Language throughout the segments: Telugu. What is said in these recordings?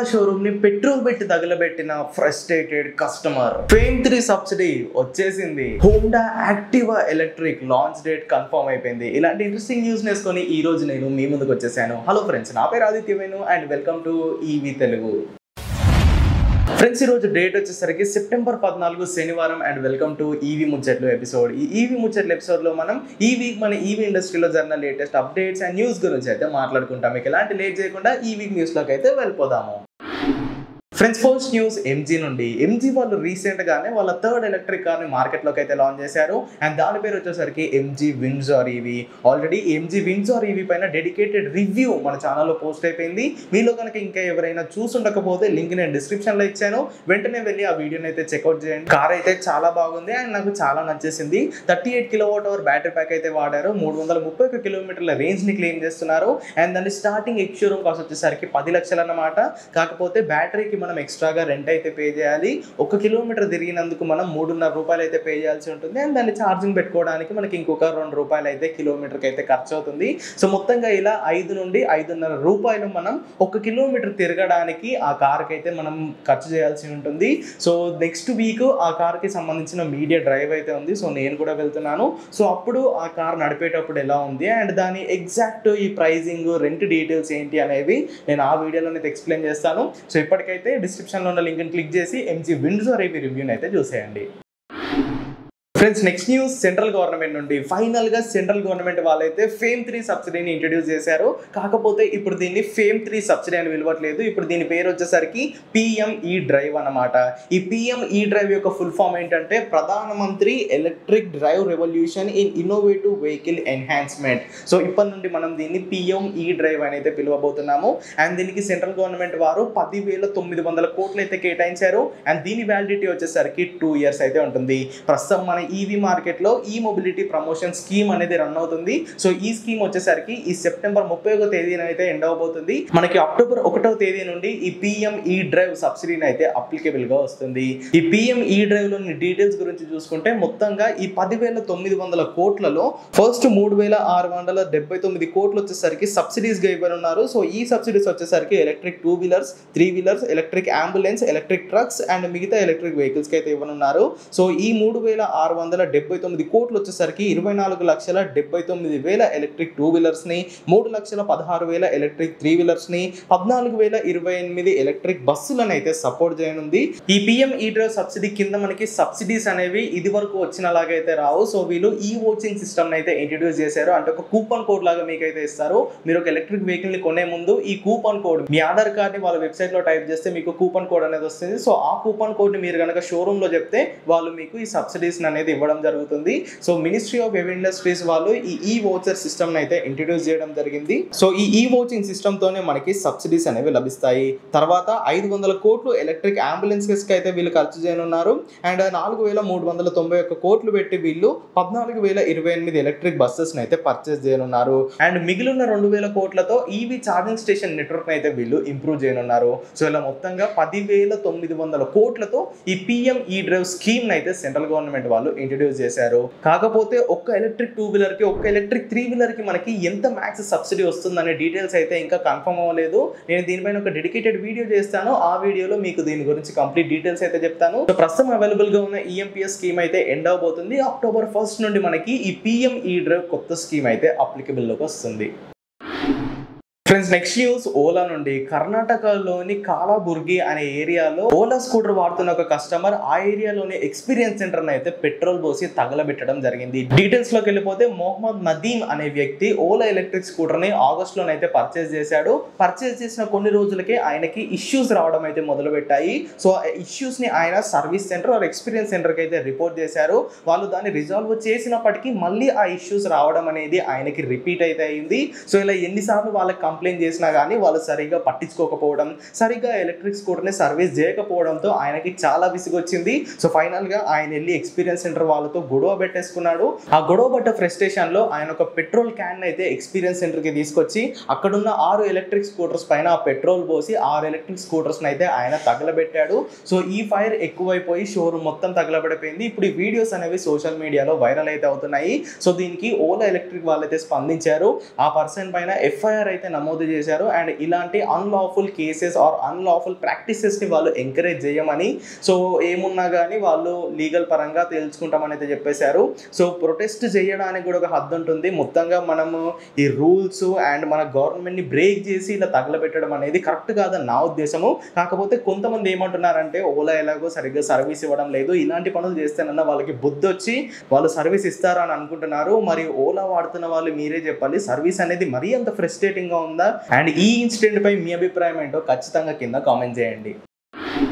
ఓలా షోరూమ్ ని పెట్రోల్ పెట్టి తగలబెట్టిన ఫ్రస్ట్రేటెడ్ కస్టమర్. ఫేమ్ 3 సబ్సిడీ వచ్చేసింది. Honda Activa electric launch date confirm అయిపోయింది. ఇలాంటి ఇంట్రెస్టింగ్ న్యూస్ నేర్చుకొని ఈ రోజు నేను మీ ముందుకు వచ్చేసాను. హలో ఫ్రెండ్స్, నా పేరు Aditya Venu and welcome to EV Telugu. Friends, ఈరోజు డేట్ వచ్చేసరికి సెప్టెంబర్ 14 శనివారం అండ్ వెల్కమ్ టు ఈవీ ముచ్చట్లు ఎపిసోడ్. ఈ ఈవీ ముచ్చట్లు ఎపిసోడ్లో మనం ఈ వీక్ మన ఈవీ ఇండస్ట్రీలో జరిగిన లేటెస్ట్ అప్డేట్స్ అండ్ న్యూస్ గురించి అయితే మాట్లాడుకుంటాం. మీకు ఎలాంటి లేట్ చేయకుండా ఈ వీక్ న్యూస్లోకి అయితే వెళ్ళిపోదాము. ఫ్రెండ్స్, ఫస్ట్ న్యూస్ ఎంజీ నుండి. ఎంజీ వాళ్ళు రీసెంట్గానే వాళ్ళ థర్డ్ ఎలక్ట్రిక్ కార్ని మార్కెట్లోకి అయితే లాంచ్ చేశారు అండ్ దాని పేరు వచ్చేసరికి MG Windsor EV. Already MG Windsor EV పైన డెడికేటెడ్ రివ్యూ మన ఛానల్లో పోస్ట్ అయిపోయింది. మీలో కనుక ఇంకా ఎవరైనా చూసుండకపోతే లింక్ నేను డిస్క్రిప్షన్లో ఇచ్చాను, వెంటనే వెళ్ళి ఆ వీడియోని అయితే చెక్అవుట్ చేయండి. కార్ అయితే చాలా బాగుంది అండ్ నాకు చాలా నచ్చేసింది. 38 kWh బ్యాటరీ ప్యాక్ అయితే వాడారు. 331 కిలోమీటర్ల రేంజ్ని క్లెయిమ్ చేస్తున్నారు అండ్ దాని స్టార్టింగ్ ఎక్స్షోరూమ్ కాస్ట్ వచ్చేసరికి 10 లక్షలు అన్నమాట. కాకపోతే బ్యాటరీకి మనం ఎక్స్ట్రాగా రెంట్ అయితే పే చేయాలి. 1 కిలోమీటర్ తిరిగినందుకు మనం 3.5 రూపాయలు అయితే పే చేయాల్సి ఉంటుంది అండ్ దాన్ని ఛార్జింగ్ పెట్టుకోవడానికి మనకి ఇంకొక 2 రూపాయలు అయితే కిలోమీటర్కి అయితే ఖర్చు అవుతుంది. సో మొత్తంగా ఇలా 5 నుండి 5.5 రూపాయలు మనం 1 కిలోమీటర్ తిరగడానికి ఆ కార్కి అయితే మనం ఖర్చు చేయాల్సి ఉంటుంది. సో నెక్స్ట్ వీక్ ఆ కార్కి సంబంధించిన మీడియా డ్రైవ్ అయితే ఉంది. సో నేను కూడా వెళ్తున్నాను. సో అప్పుడు ఆ కార్ నడిపేటప్పుడు ఎలా ఉంది అండ్ దాని ఎగ్జాక్ట్ ఈ ప్రైజింగ్ రెంట్ డీటెయిల్స్ ఏంటి అనేవి నేను ఆ వీడియోలో అయితే ఎక్స్ప్లెయిన్ చేస్తాను. సో ఇప్పటికైతే డిస్క్రిప్షన్లో ఉన్న లింక్ని క్లిక్ చేసి ఎంజీ విండ్జర్ ఈవీ రివ్యూని అయితే చూసేయండి. Friends, next news central government నుండి. ఫైనల్గా సెంట్రల్ గవర్నమెంట్ వాళ్ళైతే ఫేమ్ 3 సబ్సిడీని ఇంట్రడ్యూస్ చేశారు. కాకపోతే ఇప్పుడు దీన్ని ఫేమ్ 3 సబ్సిడీ అని పిలవట్లేదు. ఇప్పుడు దీని పేరు వచ్చేసరికి పిఎంఈ డ్రైవ్ అన్నమాట. ఈ పిఎంఈ డ్రైవ్ యొక్క ఫుల్ ఫామ్ ఏంటంటే ప్రధానమంత్రి electric drive revolution in innovative vehicle enhancement. So ఇప్పటి నుండి మనం దీన్ని పిఎంఈ డ్రైవ్ అని అయితే పిలవబోతున్నాము అండ్ దీనికి సెంట్రల్ గవర్నమెంట్ వారు 10,900 కోట్లు అయితే కేటాయించారు అండ్ దీని వ్యాలిడిటీ వచ్చేసరికి 2 years అయితే ఉంటుంది. ప్రస్తుతం మన ఈవీ మార్కెట్లో ఈ మొబిలిటీ ప్రమోషన్ స్కీమ్ అనేది రన్ అవుతుంది. సో ఈ స్కీమ్ వచ్చేసరికి ఈ సెప్టెంబర్ 31వ తేదీన అయితే ఎండ్ అవబోతుంది. మనకి అక్టోబర్ 1వ తేదీ నుండి ఈ పిఎంఈ డ్రైవ్ సబ్సిడీని అయితే అప్లికేబుల్ గా వస్తుంది. ఈ పిఎంఈ డ్రైవ్ లోని డీటెయిల్స్ గురించి చూసుకుంటే మొత్తంగా ఈ 10,900 కోట్లలో ఫస్ట్ 3,679 కోట్లు వచ్చేసరికి సబ్సిడీస్ గా ఇవ్వనున్నారు. సో ఈ సబ్సిడీస్ వచ్చేసరికి electric 2 wheelers, 3 wheelers, electric ambulance, electric trucks and మిగతా ఎలక్ట్రిక్ వెహికల్స్ కి అయితే ఇవ్వనున్నారు. సో ఈ 3,679 కోట్లు వచ్చేసరికి 24,79,000 ఎలక్ట్రిక్ 2 వీలర్స్ ని, 3,16,000 ఎలక్ట్రిక్ 3 వీలర్స్ ని, 14,028 ఎలక్ట్రిక్ బస్సులను అయితే సపోర్ట్ చేయనుంది. ఈ పిఎంఈ డ్రైవ్ సబ్సిడీ కింద మనకి సబ్సిడీస్ అనేవి ఇది వరకు వచ్చినలాగా అయితే రావు. సో వీళ్ళు ఈ ఓచింగ్ సిస్టమ్ అయితే ఇంట్రడ్యూస్ చేశారు. అంటే ఒక కూపన్ కోడ్ లాగా మీకు అయితే ఇస్తారు. మీరు ఒక ఎలక్ట్రిక్ వెహికల్ ని కొనే ముందు ఈ కూపన్ కోడ్ మీ ఆధార్ కార్డ్ ని వాళ్ళ వెబ్సైట్ లో టైప్ చేస్తే మీకు కూపన్ కోడ్ అనేది వస్తుంది. సో ఆ కూపన్ కోడ్ ని మీరు కనుక షోరూమ్ లో చెప్తే వాళ్ళు మీకు ఈ సబ్సిడీస్ అనేది ఇవ్వడం జరుగుతుంది. So ministry of heavy industries వాళ్ళు ఈ వోచర్ సిస్టమ్ అయితే ఇంట్రడ్యూస్ చేయడం జరిగింది. సో ఈ వోచింగ్ సిస్టమ్ తోనే మనకి సబ్సిడీస్ అనేవి లభిస్తాయి. తర్వాత 500 కోట్లు ఎలక్ట్రిక్ అంబులెన్సెస్ కి అయితే వీళ్ళు ఖర్చు చేయనున్నారు అండ్ 4,391 కోట్లు పెట్టి వీళ్ళు 14,028 ఎలక్ట్రిక్ బస్సెస్ అయితే పర్చేస్ చేయనున్నారు అండ్ మిగిలిన 2,000 కోట్లతో ఈవీ ఛార్జింగ్ స్టేషన్ నెట్వర్క్ అయితే వీళ్ళు ఇంప్రూవ్ చేయనున్నారు. సో ఇలా మొత్తంగా 10,900 కోట్లతో ఈ పిఎంఈ డ్రైవ్ స్కీమ్ అయితే సెంట్రల్ గవర్నమెంట్ వాళ్ళు ఇంట్రడ్యూస్ చేశారు. కాకపోతే ఒక్క ఎలక్ట్రిక్ 2 వీలర్ కి, ఒక్క ఎలక్ట్రిక్ 3 వీలర్ కి మనకి ఎంత మ్యాక్స్ సబ్సిడీ వస్తుందనే డీటెయిల్స్ అయితే ఇంకా కన్ఫర్మ్ అవ్వలేదు. నేను దీనిపైన ఒక డెడికేటెడ్ వీడియో చేస్తాను. ఆ వీడియోలో మీకు దీని గురించి కంప్లీట్ డీటెయిల్స్ అయితే చెప్తాను. సో ప్రస్తుతం అవైలబుల్ గా ఉన్న ఈఎంపీఎస్ స్కీమ్ అయితే ఎండ్ అవబోతుంది. అక్టోబర్ 1 నుండి మనకి ఈ పిఎంఈ డ్రైవ్ కొత్త స్కీమ్ అయితే అప్లికేబుల్ లోకి వస్తుంది. ఫ్రెండ్స్, నెక్స్ట్ న్యూస్ ఓలా నుండి. కర్ణాటకలోని కాలాబుర్గి అనే ఏరియాలో ఓలా స్కూటర్ వాడుతున్న ఒక కస్టమర్ ఆ ఏరియాలోని ఎక్స్పీరియన్స్ సెంటర్ అయితే పెట్రోల్ పోసి తగలబెట్టడం జరిగింది. డీటెయిల్స్ లోకి వెళ్ళిపోతే మొహమ్మద్ నదీమ్ అనే వ్యక్తి ఓలా ఎలక్ట్రిక్ స్కూటర్ ని ఆగస్ట్ లోనైతే పర్చేస్ చేశాడు. పర్చేస్ చేసిన కొన్ని రోజులకే ఆయనకి ఇష్యూస్ రావడం అయితే మొదలు పెట్టాయి. సో ఆ ఇష్యూస్ ని ఆయన service centre or experience centre కి అయితే రిపోర్ట్ చేశారు. వాళ్ళు దాన్ని రిజాల్వ్ చేసినప్పటికీ మళ్ళీ ఆ ఇష్యూస్ రావడం అనేది ఆయనకి రిపీట్ అయితే అయింది. సో ఇలా ఎన్నిసార్లు వాళ్ళకి కంప్లైంట్ చేసినా కానీ వాళ్ళు సరిగ్గా పట్టించుకోకపోవడం, సరిగ్గా ఎలక్ట్రిక్ స్కూటర్ని సర్వీస్ చేయకపోవడంతో ఆయనకి చాలా విసుగొచ్చింది. సో ఫైనల్గా ఆయన వెళ్ళి ఎక్స్పీరియన్స్ సెంటర్ వాళ్ళతో గొడవ పెట్టేసుకున్నాడు. ఆ గొడవ పడ్డ ఫ్రస్ట్రేషన్ లో ఆయన ఒక పెట్రోల్ క్యాన్ అయితే ఎక్స్పీరియన్స్ సెంటర్కి తీసుకొచ్చి అక్కడున్న 6 ఎలక్ట్రిక్ స్కూటర్స్ పైన ఆ పెట్రోల్ పోసి 6 ఎలక్ట్రిక్ స్కూటర్స్ని అయితే ఆయన తగలబెట్టాడు. సో ఈ ఫైర్ ఎక్కువైపోయి షోరూమ్ మొత్తం తగలబడిపోయింది. ఇప్పుడు ఈ వీడియోస్ అనేవి సోషల్ మీడియాలో వైరల్ అయితే అవుతున్నాయి. సో దీనికి ఓలా ఎలక్ట్రిక్ వాళ్ళైతే స్పందించారు. ఆ పర్సన్ పైన ఎఫ్ఐఆర్ అయితే నమోదు నమోదు చేశారు. అండ్ ఇలాంటి అన్లాఫుల్ కేసెస్ ఆర్ అన్లాఫుల్ ప్రాక్టీసెస్ని వాళ్ళు ఎంకరేజ్ చేయమని, సో ఏమున్నా కానీ వాళ్ళు లీగల్ పరంగా తెలుసుకుంటామని అయితే చెప్పేశారు. సో ప్రొటెస్ట్ చేయడానికి కూడా ఒక హద్దు ఉంటుంది. మొత్తంగా మనము ఈ రూల్స్ అండ్ మన గవర్నమెంట్ని బ్రేక్ చేసి ఇలా తగలబెట్టడం అనేది కరెక్ట్ కాదని నా ఉద్దేశము. కాకపోతే కొంతమంది ఏమంటున్నారంటే ఓలా ఎలాగో సరిగ్గా సర్వీస్ ఇవ్వడం లేదు, ఇలాంటి పనులు చేస్తేనన్నా వాళ్ళకి బుద్ధి వచ్చి వాళ్ళు సర్వీస్ ఇస్తారని అనుకుంటున్నారు. మరి ఓలా వాడుతున్న వాళ్ళు మీరే చెప్పాలి, సర్వీస్ అనేది మరీ అంత ఫ్రస్ట్రేటింగ్గా ఉందా? అండ్ ఈ ఇన్సిడెంట్ పై మీ అభిప్రాయం ఏంటో ఖచ్చితంగా కింద కామెంట్ చేయండి.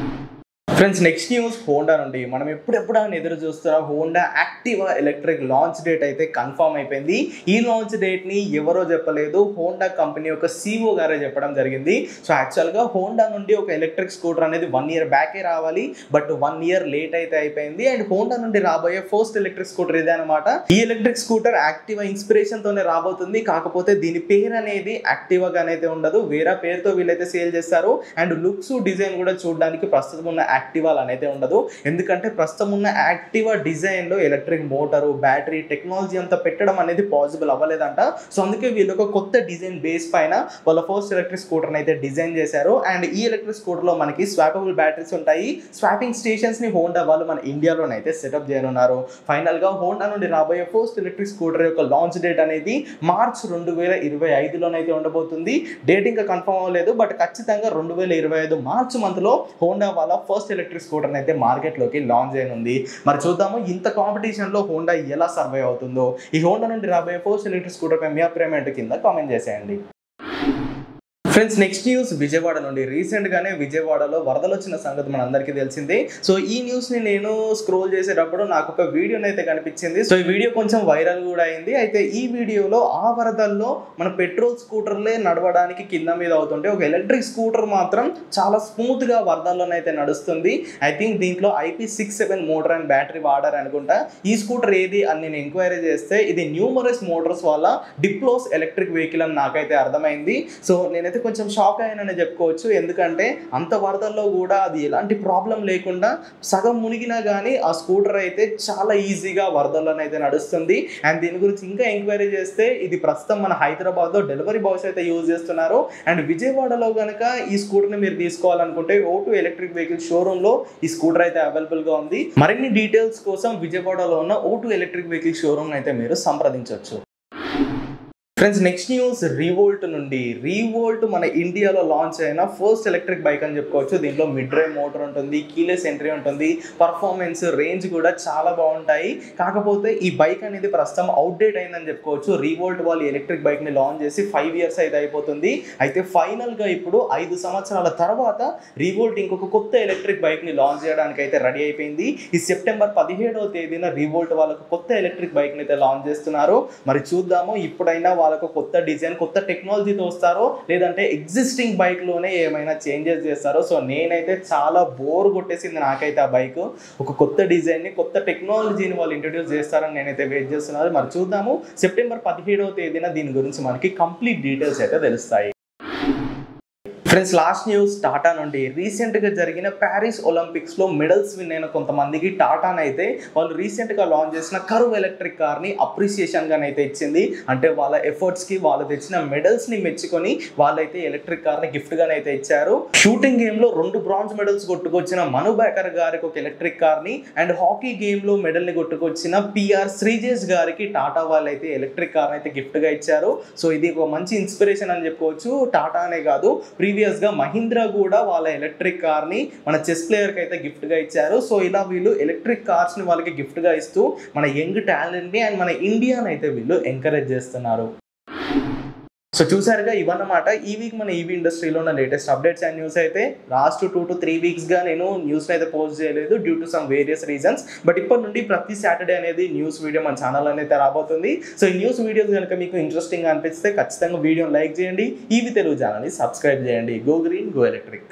ఫ్రెండ్స్, నెక్స్ట్ న్యూస్ హోండా నుండి. మనం ఎప్పుడెప్పుడైనా ఎదురు చూస్తున్న Honda Activa electric launch date అయితే కన్ఫర్మ్ అయిపోయింది. ఈ లాంచ్ డేట్ని ఎవరో చెప్పలేదు, హోండా కంపెనీ యొక్క CEO గారే చెప్పడం జరిగింది. సో యాక్చువల్గా హోండా నుండి ఒక ఎలక్ట్రిక్ స్కూటర్ అనేది 1 year బ్యాకే రావాలి, బట్ 1 year లేట్ అయితే అయిపోయింది. అండ్ హోండా నుండి రాబోయే ఫస్ట్ ఎలక్ట్రిక్ స్కూటర్ ఇదే అనమాట. ఈ ఎలక్ట్రిక్ స్కూటర్ యాక్టివా ఇన్స్పిరేషన్తోనే రాబోతుంది. కాకపోతే దీని పేరు అనేది యాక్టివాగా అయితే ఉండదు, వేరే పేరుతో వీళ్ళైతే సేల్ చేస్తారు. అండ్ లుక్స్ డిజైన్ కూడా చూడడానికి ప్రస్తుతం ఉన్న యాక్టివా అయితే ఉండదు. ఎందుకంటే ప్రస్తుతం ఉన్న యాక్టివా డిజైన్లో ఎలక్ట్రిక్ మోటారు, బ్యాటరీ టెక్నాలజీ అంతా పెట్టడం అనేది పాసిబుల్ అవ్వలేదంట. సో అందుకే వీళ్ళు ఒక కొత్త డిజైన్ బేస్ పైన వాళ్ళ ఫస్ట్ ఎలక్ట్రిక్ స్కూటర్ని అయితే డిజైన్ చేశారు. అండ్ ఈ ఎలక్ట్రిక్ స్కూటర్లో మనకి స్వాపబుల్ బ్యాటరీస్ ఉంటాయి. స్వాపింగ్ స్టేషన్స్ని హోండా వాళ్ళు మన ఇండియాలోనైతే సెటప్ చేయనున్నారు. ఫైనల్గా హోండా నుండి రాబోయే ఫస్ట్ ఎలక్ట్రిక్ స్కూటర్ యొక్క లాంచ్ డేట్ అనేది మార్చ్ 2025లోనైతే ఉండబోతుంది. డేట్ ఇంకా కన్ఫర్మ్ అవ్వలేదు, బట్ ఖచ్చితంగా 2025 మార్చ్ మంత్లో హోండా వాళ్ళ ఫస్ట్ ఎలక్ట్రిక్ స్కూటర్ అయితే మార్కెట్లోకి లాంచ్ చేయనుంది. మరి చూద్దాము ఇంత కాంపిటీషన్లో హోండా ఎలా సర్వైవ్ అవుతుందో. ఈ హోండా నుండి రాబోయే ఫస్ట్ ఎలక్ట్రిక్ స్కూటర్ పై మీ అభిప్రాయం కింద కామెంట్ చేసేయండి. ఫ్రెండ్స్, నెక్స్ట్ న్యూస్ విజయవాడ నుండి. రీసెంట్గానే విజయవాడలో వరదలు వచ్చిన సంగతి మన అందరికీ తెలిసిందే. సో ఈ న్యూస్ని నేను స్క్రోల్ చేసేటప్పుడు నాకు ఒక వీడియోని అయితే కనిపించింది. సో ఈ వీడియో కొంచెం వైరల్ కూడా అయింది. అయితే ఈ వీడియోలో ఆ వరదల్లో మన పెట్రోల్ స్కూటర్లే నడవడానికి కింద మీద అవుతుంటే ఒక ఎలక్ట్రిక్ స్కూటర్ మాత్రం చాలా స్మూత్గా వరదల్లోనైతే నడుస్తుంది. ఐ థింక్ దీంట్లో IP67 మోటార్ అండ్ బ్యాటరీ వాడారు అనుకుంటా. ఈ స్కూటర్ ఏది అని నేను ఎంక్వైరీ చేస్తే ఇది న్యూమరస్ మోటార్స్ వాళ్ళ డిప్లోస్ ఎలక్ట్రిక్ వెహికల్ అని నాకైతే అర్థమైంది. సో నేనైతే కొంచెం షాక్ అయ్యానని చెప్పుకోవచ్చు. ఎందుకంటే అంత వరదల్లో కూడా అది ఎలాంటి ప్రాబ్లం లేకుండా సగం మునిగినా కానీ ఆ స్కూటర్ అయితే చాలా ఈజీగా వరదల్లోనైతే నడుస్తుంది. అండ్ దీని గురించి ఇంకా ఎంక్వైరీ చేస్తే ఇది ప్రస్తుతం మన హైదరాబాద్లో డెలివరీ బాయ్స్ అయితే యూజ్ చేస్తున్నారు. అండ్ విజయవాడలో కనుక ఈ స్కూటర్ని మీరు తీసుకోవాలనుకుంటే O2 ఎలక్ట్రిక్ వెహికల్ షోరూంలో ఈ స్కూటర్ అయితే అవైలబుల్గా ఉంది. మరిన్ని డీటెయిల్స్ కోసం విజయవాడలో ఉన్న O2 ఎలక్ట్రిక్ వెహికల్ షోరూమ్ అయితే మీరు సంప్రదించవచ్చు. ఫ్రెండ్స్, నెక్స్ట్ న్యూస్ రీవోల్ట్ నుండి. రీవోల్ట్ మన ఇండియాలో లాంచ్ అయిన ఫస్ట్ ఎలక్ట్రిక్ బైక్ అని చెప్పుకోవచ్చు. దీంట్లో మిడ్ డ్రైవ్ మోటార్ ఉంటుంది, కీలెస్ ఎంట్రీ ఉంటుంది, పర్ఫార్మెన్స్ రేంజ్ కూడా చాలా బాగుంటాయి. కాకపోతే ఈ బైక్ అనేది ప్రస్తుతం అవుట్డేట్ అయిందని చెప్పుకోవచ్చు. రీవోల్ట్ వాళ్ళు ఎలక్ట్రిక్ బైక్ని లాంచ్ చేసి 5 years అయితే అయిపోతుంది. అయితే ఫైనల్గా ఇప్పుడు 5 సంవత్సరాల తర్వాత రీవోల్ట్ ఇంకొక కొత్త ఎలక్ట్రిక్ బైక్ని లాంచ్ చేయడానికి అయితే రెడీ అయిపోయింది. ఈ సెప్టెంబర్ 17వ తేదీన రీవోల్ట్ వాళ్ళకు కొత్త ఎలక్ట్రిక్ బైక్ని అయితే లాంచ్ చేస్తున్నారు. మరి చూద్దాము ఇప్పుడైనా వాళ్ళకు కొత్త డిజైన్ కొత్త టెక్నాలజీతో వస్తారో లేదంటే ఎగ్జిస్టింగ్ బైక్లోనే ఏమైనా చేంజెస్ చేస్తారో. సో నేనైతే చాలా బోర్ కొట్టేసింది నాకైతే ఆ బైక్. ఒక కొత్త డిజైన్ని కొత్త టెక్నాలజీని వాళ్ళు ఇంట్రడ్యూస్ చేస్తారని నేనైతే వెయిట్ చేస్తున్నాను. మరి చూద్దాము సెప్టెంబర్ 17వ తేదీన దీని గురించి మనకి కంప్లీట్ డీటెయిల్స్ అయితే తెలుస్తాయి. ఫ్రెండ్స్, లాస్ట్ న్యూస్ టాటా నుండి. రీసెంట్గా జరిగిన ప్యారిస్ ఒలింపిక్స్లో మెడల్స్ విన్ అయిన కొంతమందికి టాటానైతే వాళ్ళు రీసెంట్గా లాంచ్ చేసిన కర్వ్ ఎలక్ట్రిక్ కార్ని అప్రిసియేషన్గానైతే ఇచ్చింది. అంటే వాళ్ళ ఎఫర్ట్స్కి వాళ్ళు తెచ్చిన మెడల్స్ని మెచ్చుకొని వాళ్ళైతే ఎలక్ట్రిక్ కార్ని గిఫ్ట్గానైతే ఇచ్చారు. షూటింగ్ గేమ్లో 2 బ్రాంజ్ మెడల్స్ కొట్టుకొచ్చిన మను బేకర్ గారికి ఒక ఎలక్ట్రిక్ కార్ని, అండ్ హాకీ గేమ్లో మెడల్ని కొట్టుకొచ్చిన PR శ్రీజేష్ గారికి టాటా వాళ్ళైతే ఎలక్ట్రిక్ కార్ని అయితే గిఫ్ట్గా ఇచ్చారు. సో ఇది ఒక మంచి ఇన్స్పిరేషన్ అని చెప్పుకోవచ్చు. టాటా అనే కాదు, ప్రీవియస్గా మహీంద్రా కూడా వాళ్ళ ఎలక్ట్రిక్ కార్ని మన చెస్ ప్లేయర్కి అయితే గిఫ్ట్గా ఇచ్చారు. సో ఇలా వీళ్ళు ఎలక్ట్రిక్ కార్స్ని వాళ్ళకి గిఫ్ట్గా ఇస్తూ మన యంగ్ టాలెంట్ని అండ్ మన ఇండియాని అయితే వీళ్ళు ఎంకరేజ్ చేస్తున్నారు. సో చూసారుగా ఇవన్నమాట ఈ వీక్ మన ఈవీ ఇండస్ట్రీలో ఉన్న లేటెస్ట్ అప్డేట్స్ అండ్ న్యూస్. అయితే లాస్ట్ 2 to 3 weeksగా నేను న్యూస్ని అయితే పోస్ట్ చేయలేదు due to some various reasons. But ఇప్పటి నుండి ప్రతి సాటర్డే అనేది న్యూస్ వీడియో మన ఛానల్ అయితే రాబోతుంది. సో ఈ న్యూస్ వీడియోస్ కనుక మీకు ఇంట్రెస్టింగ్గా అనిపిస్తే ఖచ్చితంగా వీడియోని లైక్ చేయండి, ఈవీ తెలుగు ఛానల్ని సబ్స్క్రైబ్ చేయండి. Go green, go electric.